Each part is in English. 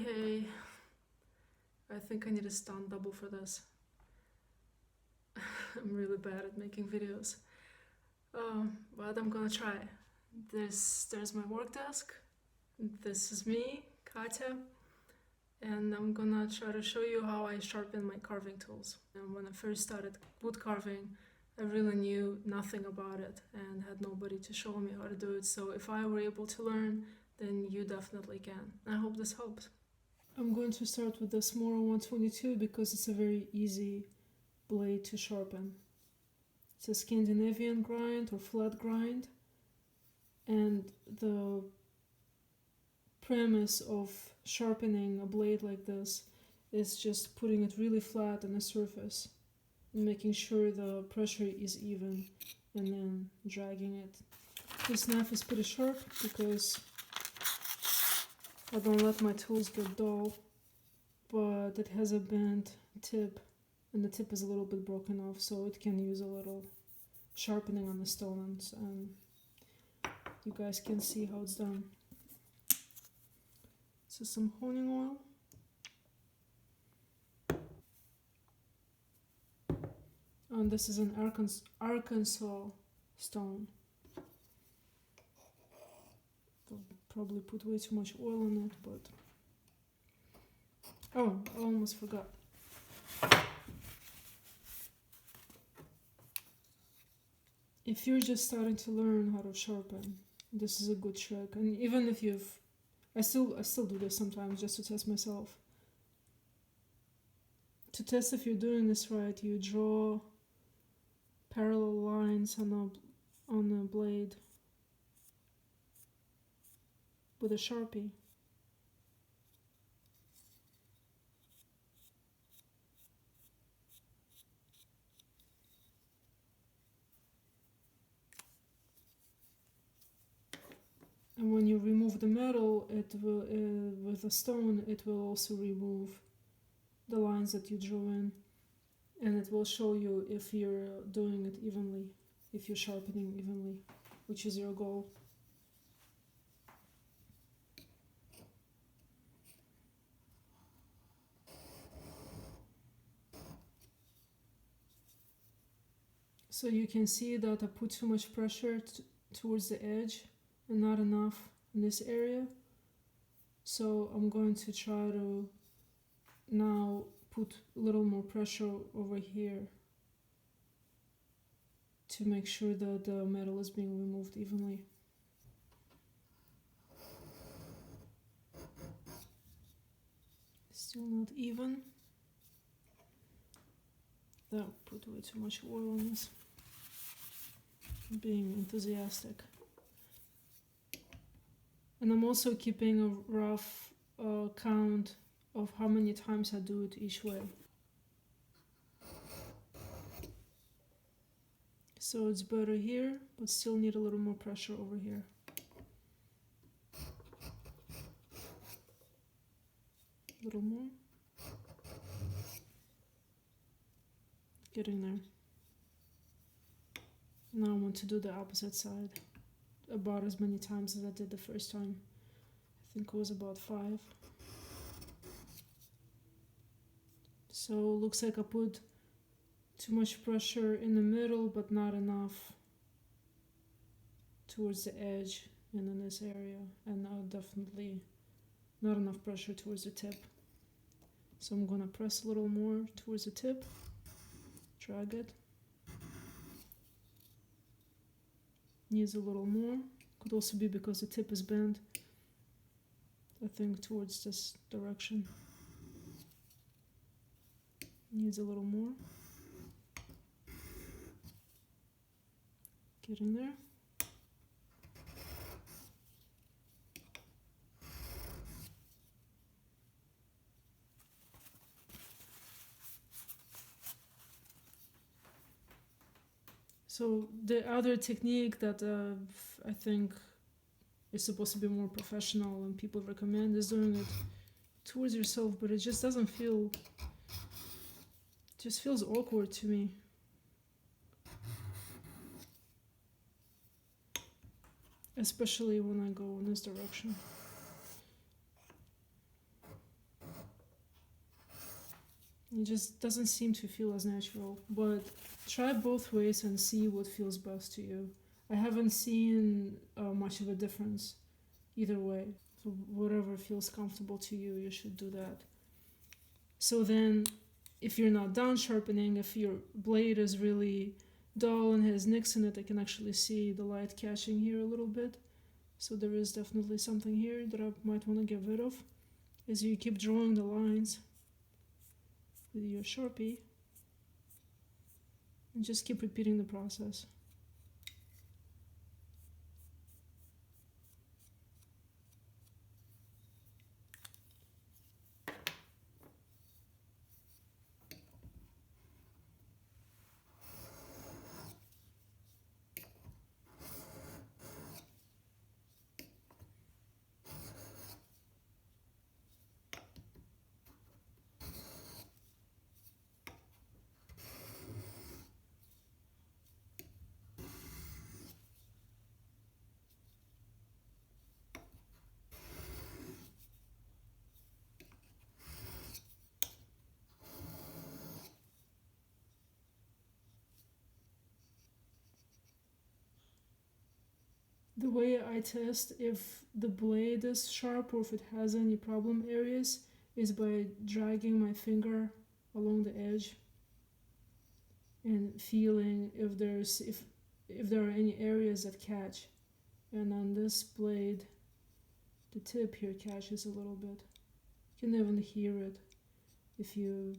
Hey, I think I need a stunt double for this. I'm really bad at making videos. But I'm gonna try. There's my work desk. This is me, Katya, and I'm gonna try to show you how I sharpen my carving tools. And when I first started wood carving, I really knew nothing about it and had nobody to show me how to do it. So if I were able to learn, then you definitely can. I hope this helps. I'm going to start with the smaller 122 because it's a very easy blade to sharpen. It's a Scandinavian grind or flat grind, and the premise of sharpening a blade like this is just putting it really flat on a surface and making sure the pressure is even and then dragging it. This knife is pretty sharp because I don't let my tools get dull, but it has a bent tip and the tip is a little bit broken off, so it can use a little sharpening on the stones, and you guys can see how it's done. So some honing oil. And this is an Arkansas stone. I'll probably put way too much oil in it, but... Oh, I almost forgot. If you're just starting to learn how to sharpen, this is a good trick. And even if I still do this sometimes just to test myself. To test if you're doing this right, you draw parallel lines on a blade with a Sharpie. And when you remove the metal, it will, with a stone, it will also remove the lines that you drew in, and it will show you if you're doing it evenly, if you're sharpening evenly, which is your goal. So you can see that I put too much pressure towards the edge and not enough in this area. So I'm going to try to now put a little more pressure over here to make sure that the metal is being removed evenly. Still not even. That put way too much oil on this. Being enthusiastic. And I'm also keeping a rough count of how many times I do it each way. So it's better here, but still need a little more pressure over here. A little more. Getting there. Now I want to do the opposite side about as many times as I did the first time. I think it was about 5. So looks like I put too much pressure in the middle, but not enough towards the edge and in this area, and definitely not enough pressure towards the tip. So I'm gonna press a little more towards the tip, drag it. Needs a little more. Could also be because the tip is bent, I think, towards this direction. Needs a little more. Getting there. So the other technique that I think is supposed to be more professional and people recommend is doing it towards yourself, but it just doesn't feel, just feels awkward to me. Especially when I go in this direction. It just doesn't seem to feel as natural. But try both ways and see what feels best to you. I haven't seen much of a difference either way. So whatever feels comfortable to you, you should do that. So then, if you're not done sharpening, if your blade is really dull and has nicks in it, I can actually see the light catching here a little bit. So there is definitely something here that I might want to get rid of. As you keep drawing the lines with your Sharpie, and just keep repeating the process. The way I test if the blade is sharp or if it has any problem areas is by dragging my finger along the edge and feeling if there are any areas that catch. And on this blade, the tip here catches a little bit. You can even hear it if you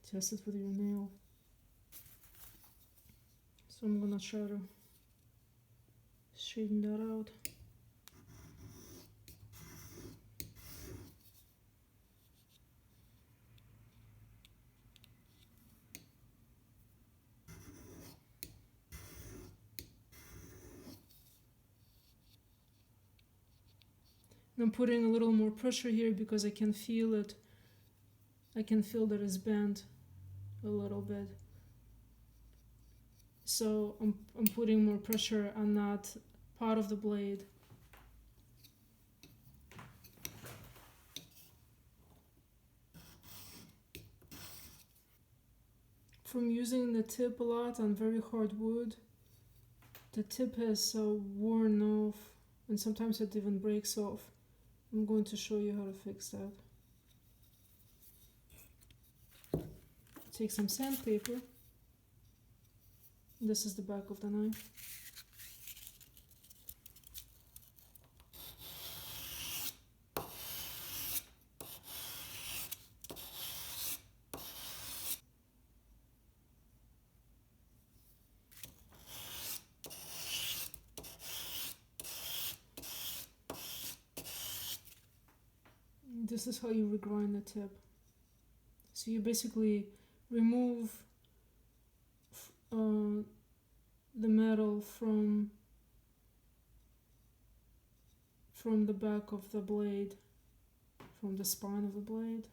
test it with your nail. So I'm gonna try to straighten that out. I'm putting a little more pressure here because I can feel it. I can feel that it's bent a little bit. So I'm putting more pressure on that part of the blade. From using the tip a lot on very hard wood, the tip has worn off and sometimes it even breaks off. I'm going to show you how to fix that. Take some sandpaper. This is the back of the knife. This is how you regrind the tip. So you basically remove the metal from the back of the blade, from the spine of the blade.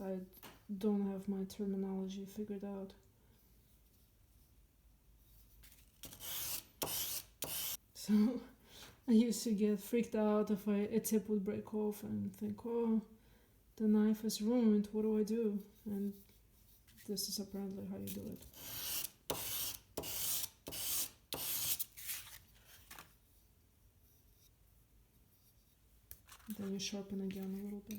I don't have my terminology figured out. So I used to get freaked out if a tip would break off and think, oh, the knife is ruined, what do I do? And this is apparently how you do it. Then you sharpen again a little bit.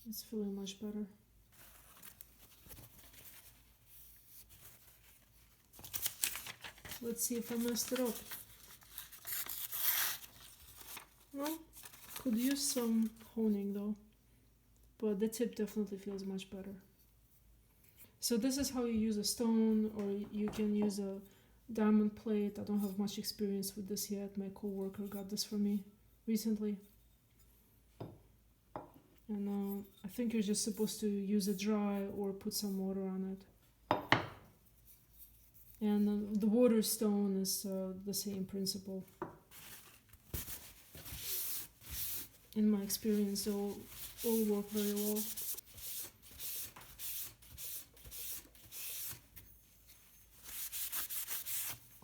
It's feeling much better. Let's see if I messed it up. Well, could use some honing though, but the tip definitely feels much better. So this is how you use a stone, or you can use a diamond plate. I don't have much experience with this yet. My co-worker got this for me recently. And I think you're just supposed to use it dry or put some water on it. And the water stone is the same principle. In my experience, they all work very well.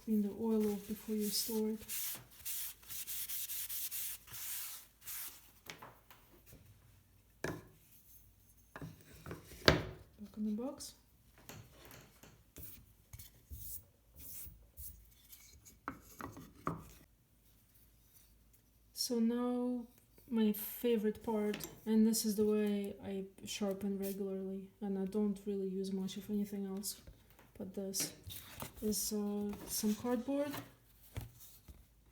Clean the oil off before you store it. Back in the box. So now my favorite part, and this is the way I sharpen regularly, and I don't really use much of anything else but this, is some cardboard.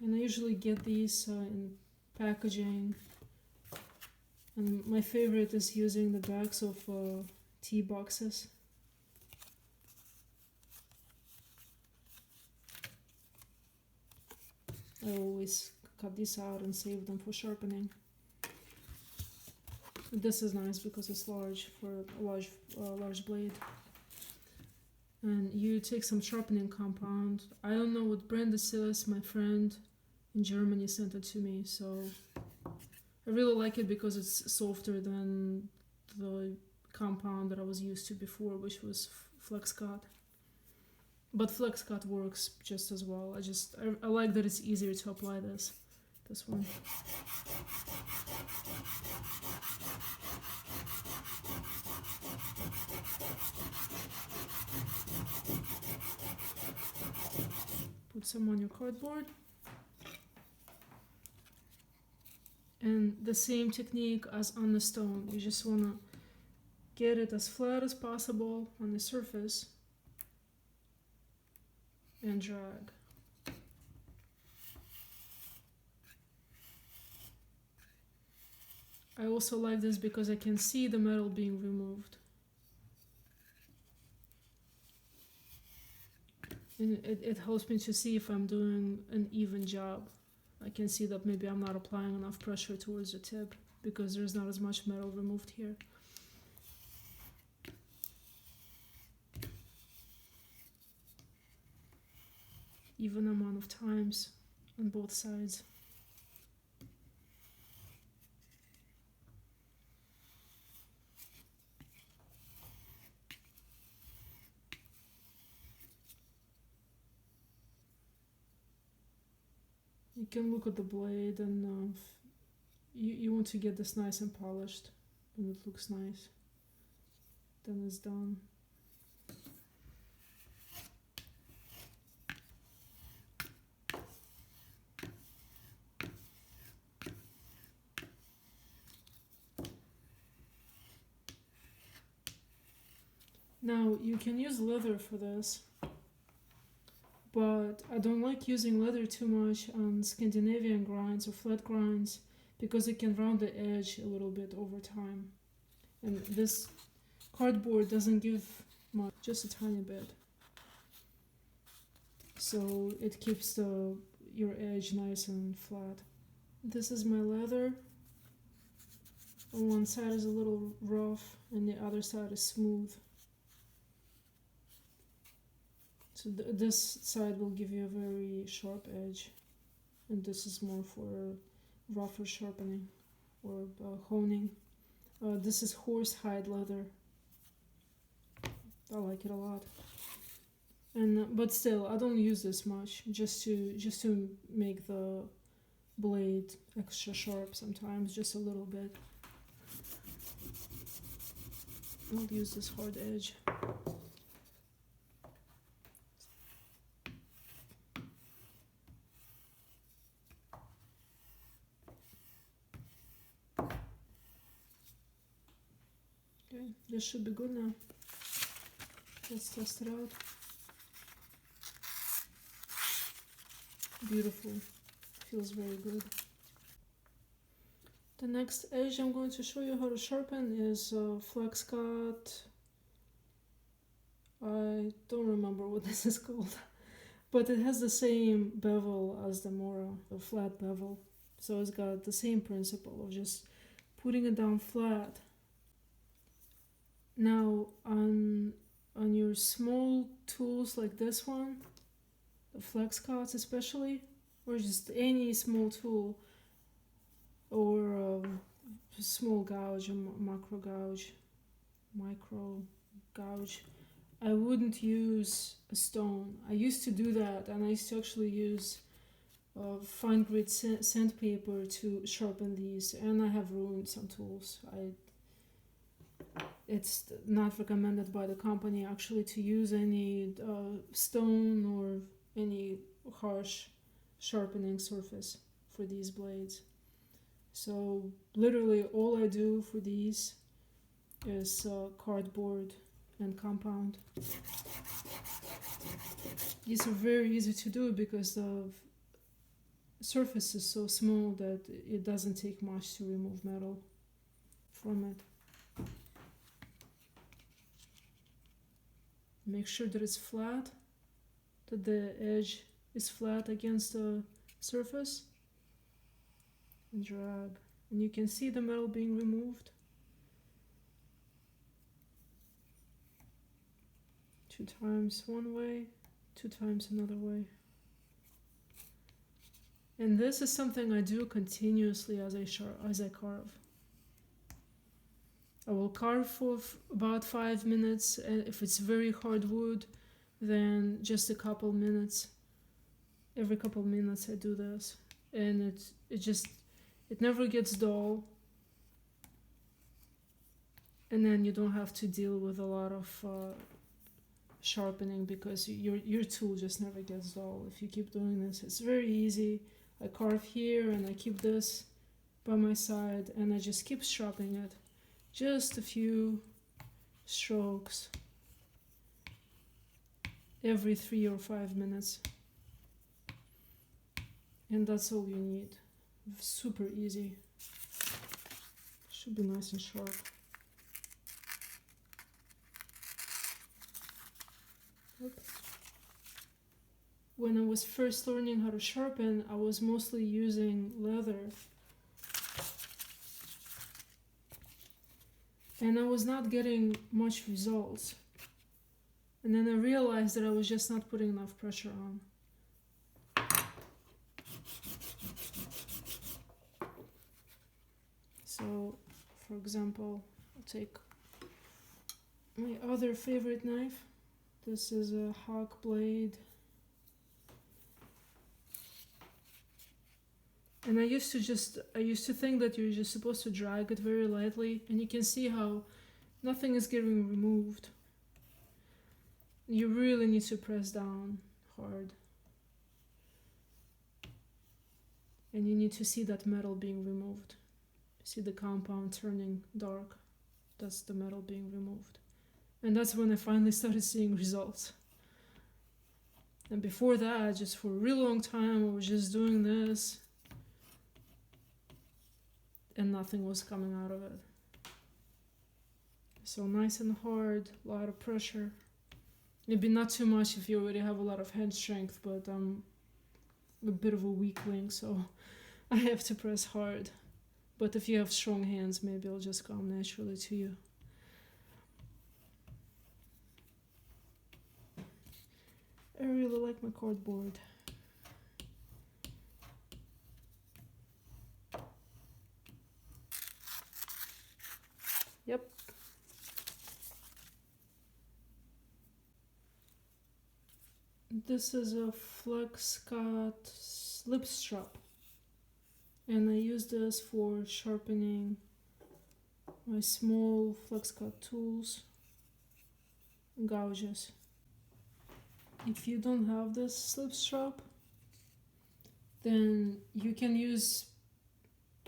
And I usually get these in packaging, and my favorite is using the backs of tea boxes. I always cut these out and save them for sharpening. This is nice because it's large for a large blade. And you take some sharpening compound. I don't know what brand this is. My friend in Germany sent it to me, so I really like it because it's softer than the compound that I was used to before, which was flex cut. But flex cut works just as well. I like that it's easier to apply this one. Put some on your cardboard. And the same technique as on the stone. You just want to get it as flat as possible on the surface and drag. I also like this because I can see the metal being removed. And it helps me to see if I'm doing an even job. I can see that maybe I'm not applying enough pressure towards the tip because there's not as much metal removed here. Even amount of times on both sides. You can look at the blade, and you want to get this nice and polished, and it looks nice. Then it's done. Now you can use leather for this, but I don't like using leather too much on Scandinavian grinds or flat grinds because it can round the edge a little bit over time. And this cardboard doesn't give much, just a tiny bit. So it keeps your edge nice and flat. This is my leather. On one side is a little rough and the other side is smooth. So this side will give you a very sharp edge, and this is more for rougher sharpening or honing. This is horsehide leather. I like it a lot. And but still, I don't use this much, just to make the blade extra sharp sometimes, just a little bit. I'll use this hard edge. Okay, this should be good now. Let's test it out. Beautiful. Feels very good. The next edge I'm going to show you how to sharpen is flex cut. I don't remember what this is called, but it has the same bevel as the Mora, a flat bevel. So it's got the same principle of just putting it down flat. Now on your small tools like this one, the flex cuts especially, or just any small tool, or small gouge, micro gouge, I wouldn't use a stone. I used to do that, and I used to actually use fine grit sandpaper to sharpen these, and I have ruined some tools. It's not recommended by the company actually to use any stone or any harsh sharpening surface for these blades. So literally all I do for these is cardboard and compound. These are very easy to do because the surface is so small that it doesn't take much to remove metal from it. Make sure that it's flat, that the edge is flat against the surface, and drag. And you can see the metal being removed. 2 times one way, 2 times another way. And this is something I do continuously as I carve. I will carve for about 5 minutes, and if it's very hard wood, then just a couple minutes. Every couple minutes I do this, and it never gets dull. And then you don't have to deal with a lot of sharpening because your tool just never gets dull if you keep doing this. It's very easy. I carve here and I keep this by my side, and I just keep sharpening it. Just a few strokes every 3 or 5 minutes. And that's all you need. Super easy. Should be nice and sharp. Oops. When I was first learning how to sharpen, I was mostly using leather. And I was not getting much results. And then I realized that I was just not putting enough pressure on. So, for example, I'll take my other favorite knife. This is a hawk blade. And I used to think that you're just supposed to drag it very lightly, and you can see how nothing is getting removed. You really need to press down hard. And you need to see that metal being removed. See the compound turning dark. That's the metal being removed. And that's when I finally started seeing results. And before that, just for a real long time, I was just doing this, and nothing was coming out of it. So nice and hard, a lot of pressure. Maybe not too much if you already have a lot of hand strength, but I'm a bit of a weakling, so I have to press hard. But if you have strong hands, maybe it'll just come naturally to you. I really like my cardboard. Yep. This is a flex cut slip strap, and I use this for sharpening my small flex cut tools, gouges. If you don't have this slip strap, then you can use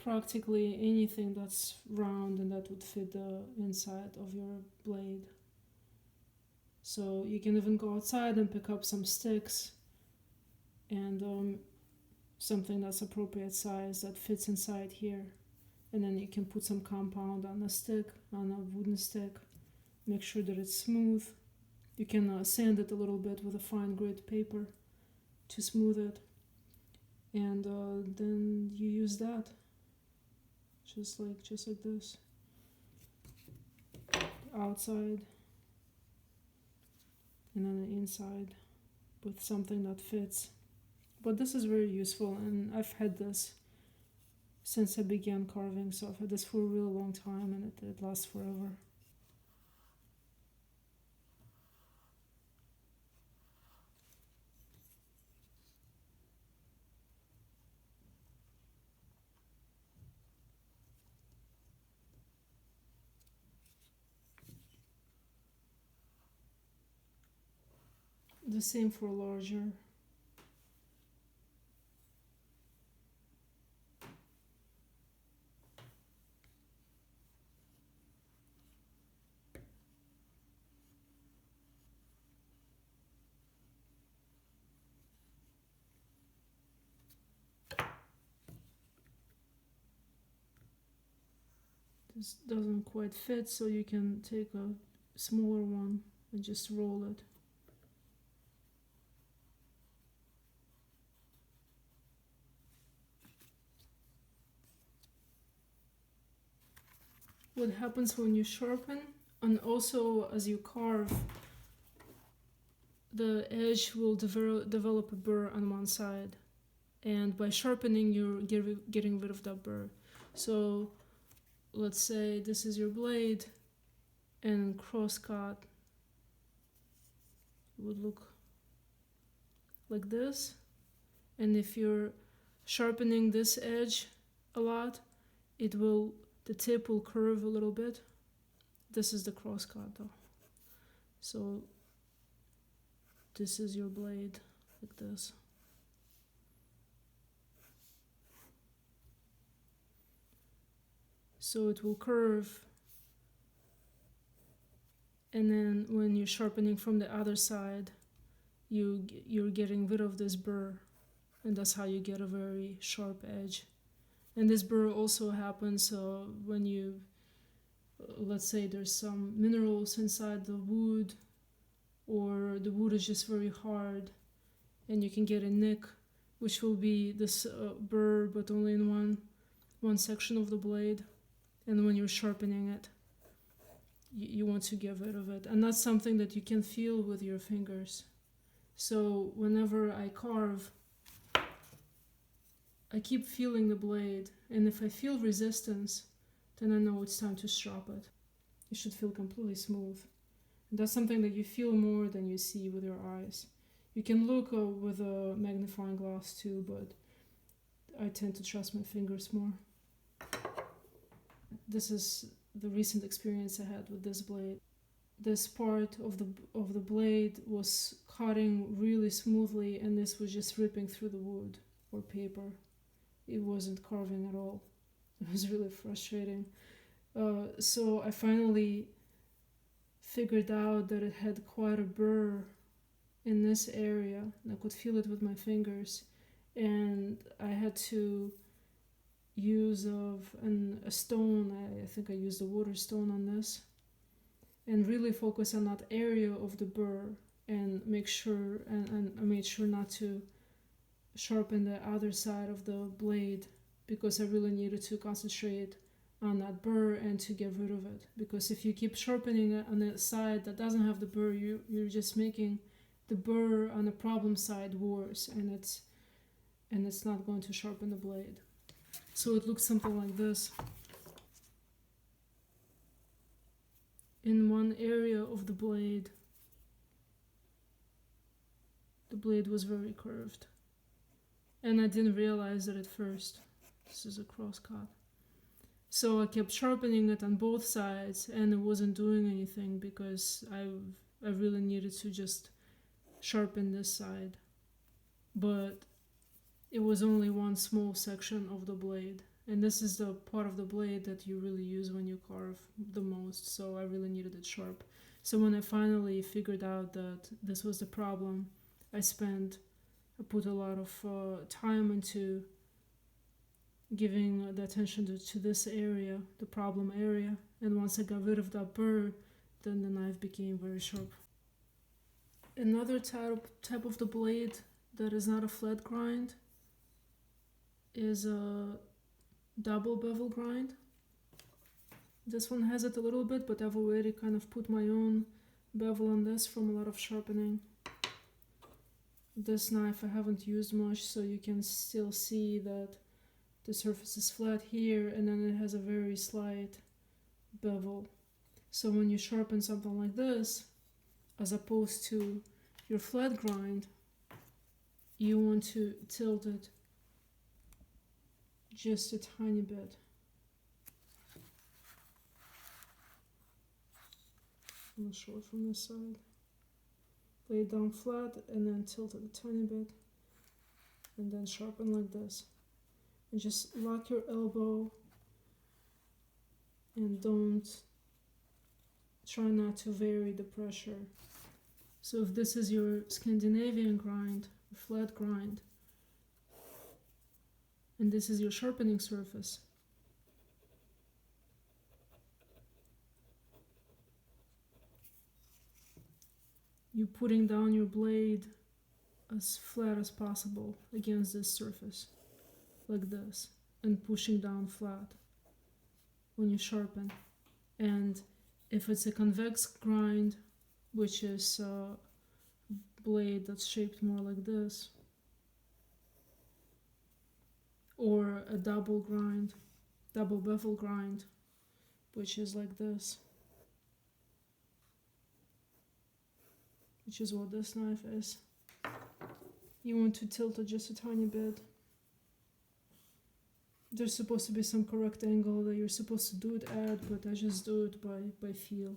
practically anything that's round and that would fit the inside of your blade. So you can even go outside and pick up some sticks and something that's appropriate size that fits inside here. And then you can put some compound on a stick, on a wooden stick. Make sure that it's smooth. You can sand it a little bit with a fine grit paper to smooth it. And then you use that. just like this, outside, and then the inside with something that fits. But this is very useful, and I've had this since I began carving, so I've had this for a really long time, and it lasts forever. The same for larger. This doesn't quite fit, so you can take a smaller one and just roll it. What happens when you sharpen, and also as you carve, the edge will develop a burr on one side, and by sharpening you're getting rid of that burr. So let's say this is your blade, and crosscut would look like this, and if you're sharpening this edge a lot, the tip will curve a little bit. This is the crosscut though. So this is your blade, like this. So it will curve, and then when you're sharpening from the other side, you're getting rid of this burr, and that's how you get a very sharp edge. And this burr also happens when you, let's say there's some minerals inside the wood, or the wood is just very hard, and you can get a nick, which will be this burr, but only in one section of the blade. And when you're sharpening it, you want to get rid of it. And that's something that you can feel with your fingers. So whenever I carve, I keep feeling the blade, and if I feel resistance, then I know it's time to strop it. It should feel completely smooth. And that's something that you feel more than you see with your eyes. You can look with a magnifying glass too, but I tend to trust my fingers more. This is the recent experience I had with this blade. This part of the blade was cutting really smoothly, and this was just ripping through the wood or paper. It wasn't carving at all. It was really frustrating. So I finally figured out that it had quite a burr in this area, and I could feel it with my fingers, and I had to use a stone. I think I used a water stone on this, and really focus on that area of the burr, and make sure, and I made sure not to sharpen the other side of the blade, because I really needed to concentrate on that burr and to get rid of it. Because if you keep sharpening it on the side that doesn't have the burr, you're just making the burr on the problem side worse, and it's not going to sharpen the blade. So it looks something like this. In one area of the blade was very curved, and I didn't realize it at first. This is a cross cut. So I kept sharpening it on both sides, and it wasn't doing anything because I really needed to just sharpen this side. But it was only one small section of the blade, and this is the part of the blade that you really use when you carve the most, so I really needed it sharp. So when I finally figured out that this was the problem, I put a lot of time into giving the attention to this area, the problem area, and once I got rid of that burr, then the knife became very sharp. Another type of the blade that is not a flat grind is double bevel grind. This one has it a little bit, but I've already kind of put my own bevel on this from a lot of sharpening. This knife I haven't used much, so you can still see that the surface is flat here, and then it has a very slight bevel. So when you sharpen something like this, as opposed to your flat grind, you want to tilt it just a tiny bit. I'm gonna show it from this side. Lay it down flat and then tilt it a tiny bit, and then sharpen like this. And just lock your elbow and try not to vary the pressure. So if this is your Scandinavian grind, flat grind, and this is your sharpening surface, you're putting down your blade as flat as possible against this surface, like this, and pushing down flat when you sharpen. And if it's a convex grind, which is a blade that's shaped more like this, or a double bevel grind, which is like this, which is what this knife is, you want to tilt it just a tiny bit. There's supposed to be some correct angle that you're supposed to do it at, but I just do it by feel.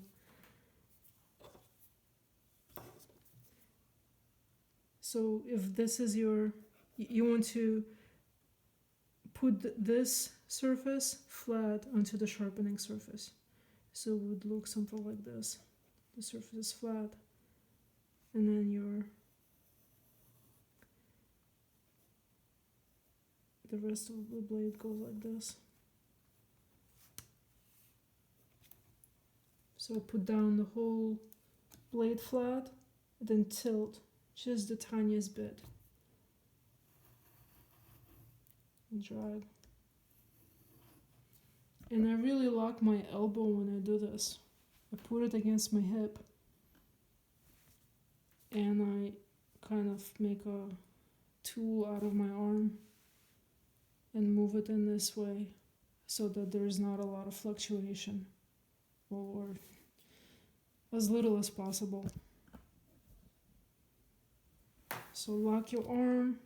So if this is you want to put this surface flat onto the sharpening surface. So it would look something like this. The surface is flat, and then the rest of the blade goes like this. So put down the whole blade flat, then tilt just the tiniest bit. And drag. And I really lock my elbow when I do this. I put it against my hip, and I kind of make a tool out of my arm and move it in this way so that there's not a lot of fluctuation, or as little as possible. So lock your arm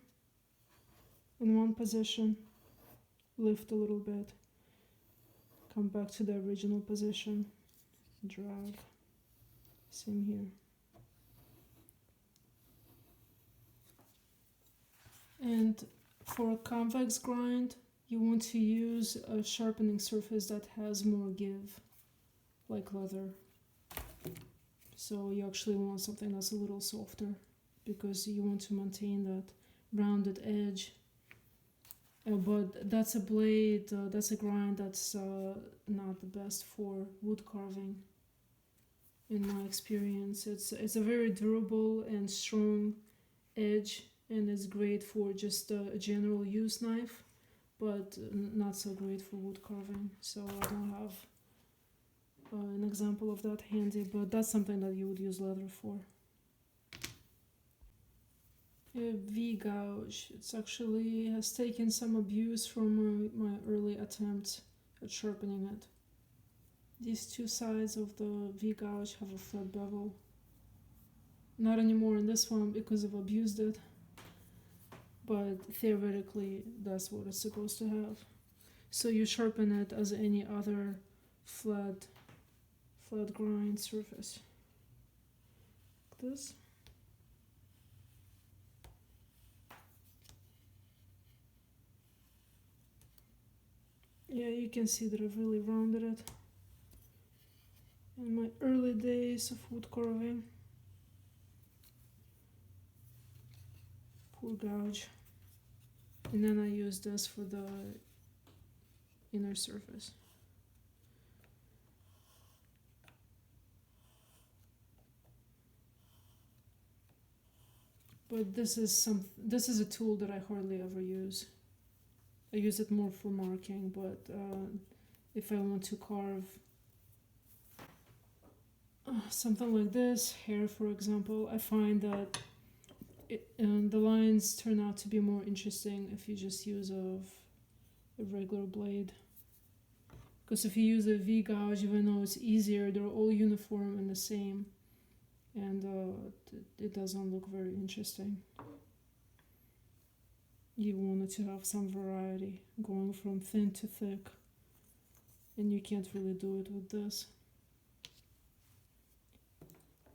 in one position, lift a little bit, come back to the original position, drag, same here. And for a convex grind, you want to use a sharpening surface that has more give, like leather. So you actually want something that's a little softer, because you want to maintain that rounded edge. But that's a blade, that's a grind that's not the best for wood carving, in my experience. It's a very durable and strong edge, and it's great for just a general use knife, but not so great for wood carving. So I don't have an example of that handy, but that's something that you would use leather for. A V-gouge. It's actually has taken some abuse from my early attempts at sharpening it. These two sides of the V-gouge have a flat bevel. Not anymore in this one because I've abused it, but theoretically that's what it's supposed to have. So you sharpen it as any other flat grind surface. Like this. Yeah, you can see that I've really rounded it in my early days of wood carving. Poor gouge. And then I use this for the inner surface. But this is a tool that I hardly ever use. I use it more for marking, but if I want to carve something like this, hair for example, I find that the lines turn out to be more interesting if you just use a regular blade. Because if you use a V-gouge, even though it's easier, they're all uniform and the same, and it doesn't look very interesting. You wanted to have some variety, going from thin to thick, and you can't really do it with this.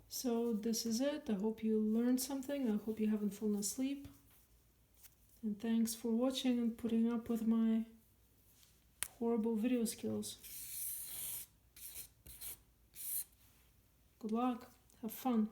So this is it. I hope you learned something. I hope you haven't fallen asleep. And thanks for watching and putting up with my horrible video skills. Good luck. Have fun.